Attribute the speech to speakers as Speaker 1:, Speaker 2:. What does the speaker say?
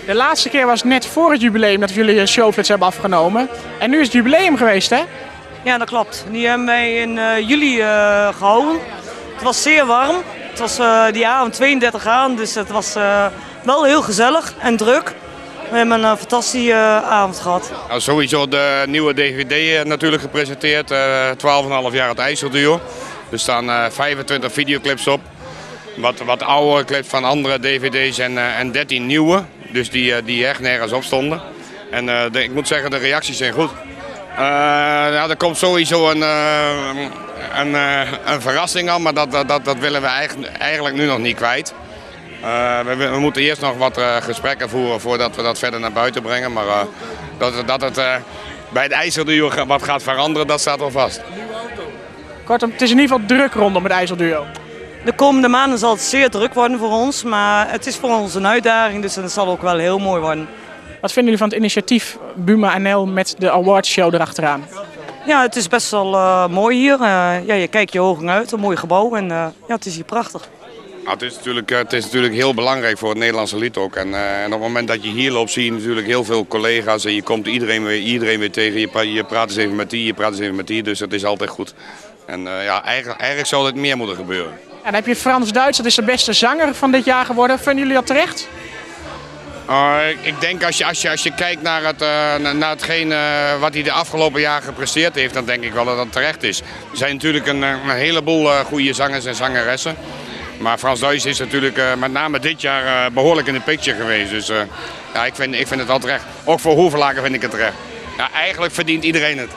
Speaker 1: De laatste keer was net voor het jubileum dat jullie een showflits hebben afgenomen. En nu is het jubileum geweest, hè?
Speaker 2: Ja, dat klopt. Die hebben wij in juli gehouden. Het was zeer warm. Het was die avond 32 graden, dus het was wel heel gezellig en druk. We hebben een fantastische avond gehad.
Speaker 3: Nou, sowieso de nieuwe DVD natuurlijk gepresenteerd. 12,5 jaar het IJsselduo. Er staan 25 videoclips op. Wat oude clips van andere DVD's en 13 nieuwe. Dus die echt nergens op stonden. En ik moet zeggen, de reacties zijn goed. Ja, er komt sowieso een verrassing aan, maar dat willen we eigenlijk nu nog niet kwijt. We moeten eerst nog wat gesprekken voeren voordat we dat verder naar buiten brengen. Maar dat het bij het IJsselduo wat gaat veranderen, dat staat wel vast.
Speaker 1: Kortom, het is in ieder geval druk rondom het IJsselduo.
Speaker 2: De komende maanden zal het zeer druk worden voor ons, maar het is voor ons een uitdaging, dus het zal ook wel heel mooi worden.
Speaker 1: Wat vinden jullie van het initiatief Buma NL met de awardshow erachteraan?
Speaker 2: Ja, het is best wel mooi hier. Ja, je kijkt je ogen uit, een mooi gebouw en ja, het is hier prachtig.
Speaker 3: Nou, het is natuurlijk heel belangrijk voor het Nederlandse lied ook. En op het moment dat je hier loopt zie je natuurlijk heel veel collega's en je komt iedereen weer tegen. Je praat eens even met die, je praat eens even met die, dus dat is altijd goed. En ja, eigenlijk zou dit meer moeten gebeuren.
Speaker 1: En dan heb je Frans-Duits, dat is de beste zanger van dit jaar geworden. Vinden jullie dat terecht?
Speaker 3: Ik denk als je kijkt naar hetgeen wat hij de afgelopen jaren gepresteerd heeft, dan denk ik wel dat dat terecht is. Er zijn natuurlijk een heleboel goede zangers en zangeressen. Maar Frans-Duits is natuurlijk met name dit jaar behoorlijk in de picture geweest. Dus ja, ik vind het wel terecht. Ook voor Hoevelaken vind ik het terecht. Ja, eigenlijk verdient iedereen het.